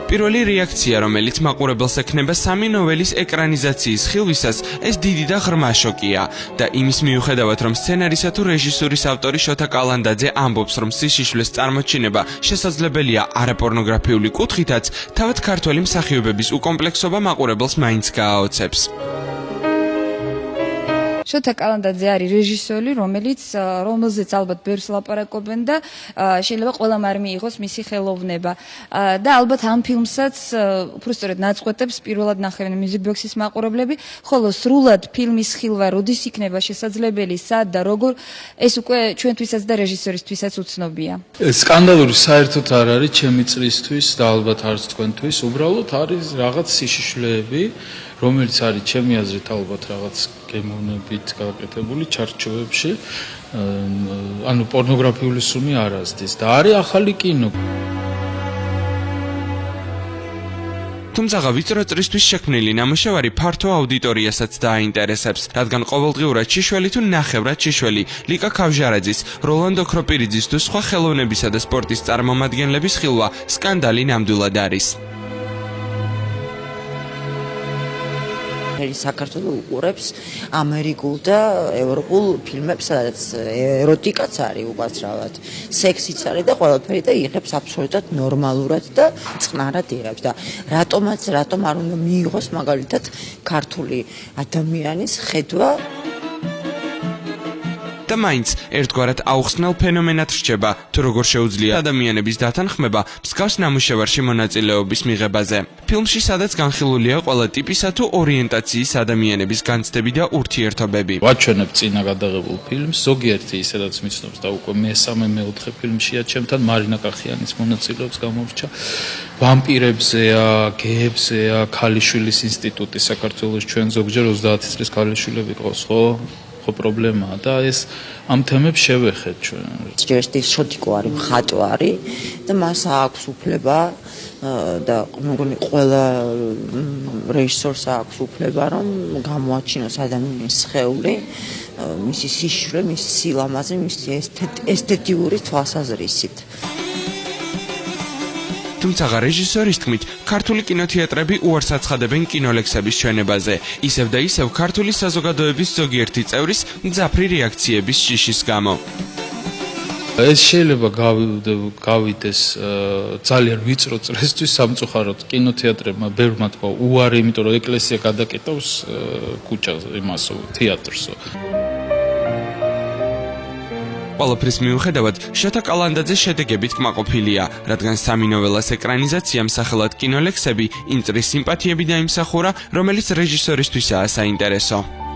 პირველი რეაქცია, რომელიც მაყურებელს ექნება სამი ნოველის ეკრანიზაციის ხილვისას, ეს დიდი და ღრმა შოკია და იმის მიუხედავად, რომ სცენარისა თუ რეჟისურის ავტორი შოთა კალანდაძე ამბობს, რომ სიშიშვლეს წარმოჩინება შესაძლებელია არაპორნოგრაფიული კუთხითაც, თავად ქართველი მსახიობების უკომპლექსობა მაყურებელს მაინც გააოცებს. შოთა კალანდაძე არის რეჟისორი, რომელზეც ალბათ ბევრს ლაპარაკობენ და შეიძლება ყველამ არ მიიღოს მისი ხელოვნება. და ალბათ ამ ფილმსაც უბრალოდ ნაწყვეტებს პირველად ნახევენ Music Box-ის მაყურებლები, ხოლო სრულად ფილმის ხილვა როდის იქნება შესაძლებელი, სად და როგორ, ეს უკვე ჩვენთვისაც და რეჟისორისთვისაც უცნობია. სკანდალური საერთოდ არ არის ჩემი წრისთვის და ალბათ არც თქვენთვის, უბრალოდ არის რაღაც სიშიშვლეები, რომელიც არის ჩემი აზრით ალბათ რაღაც გემოვნებით გაკეთებული ჩარჩოებში, ანუ პორნოგრაფიული სუნი არ ასდის და არის ახალი კინო. თუმცა ვიწრო წრისთვის შექმნილი ნამუშევარი ფართო აუდიტორიასაც დააინტერესებს, რადგან ყოველდღიურად ჭიშველი თუ ნახევრად ჭიშველი ლიკა ქავჟარაძის, როლანდო ქროპირიძის თუ სხვა ხელოვნებისა და სპორტის წარმომადგენლების ხილვა სკანდალი ნამდვილად არის. საქართველო უყურებს ამერიკულ და ევროპულ ფილმებს, სადაც ეროტიკაც არის უკაცრავად, სექსიც არის და ყველაფერი და იღებს აბსოლუტურად ნორმალურად და წყნარად იღებს და რატომ არ უნდა მიიღოს მაგალითად ქართული ადამიანის ხედვა და მაინც ერთგვარად აუხსნელ ფენომენად რჩება, თუ როგორ შეუძლია ადამიანების დათანხმება მსგავს ნამუშევარში მონაწილეობის მიღებაზე. ფილმში სადაც განხილულია ყველა ტიპისა თუ ორიენტაციის ადამიანების განცდები და ურთიერთობები. ვაჩვენებ წინა გადაღებულ ფილმს, ზოგიერთი ისედაც მიცნობს და უკვე მე-3-4 ფილმშია ჩემთან მარინა კახიანის მონაწილეობს გამორჩა. ვამპირებზეა, გეებზეა, ქალიშვილის ინსტიტუტი საქართველოს ჩვენ ზოგჯერ 30 წლის ქალიშვილები ყავს, ხო? პრობლემაა და ეს ამ თემებს შევეხეთ ჩვენ. ჯერში შოტიკო არის მხატვარი და მას აქვს უფლება და მეგონი ყველა რეჟისორს აქვს უფლება რომ გამოაჩინოს ადამიანის სხეული, მისი სიშრე, მისი სილამაზე, მისი ესთეტიური თვალსაზრისით. თუმცა რეჟისორის თქმით, ქართული კინოთეატრები უარს აცხადებენ კინოლექსების ჩვენებაზე, ისევ და ისევ ქართული საზოგადოების ზოგიერთი წევრის მძაფრი რეაქციების შიშის გამო. ეს შეიძლება გავიდეს ძალიან ვიწრო წრესთვის სამწუხაროდ კინოთეატრებმა ბევრმა თქვა უარი, იმიტომ რომ ეკლესია გადაკეტავს ქუჩას, იმასო, თეატრსო. ყველაფრის მიუხედავად, შოთა კალანდაძე შედეგებით კმაყოფილია, რადგან სამი ნოველას ეკრანიზაციამ სახელად კინოლექსები იმ წრის სიმპათიები დაიმსახურა, რომელიც რეჟისორისთვისაა საინტერესო.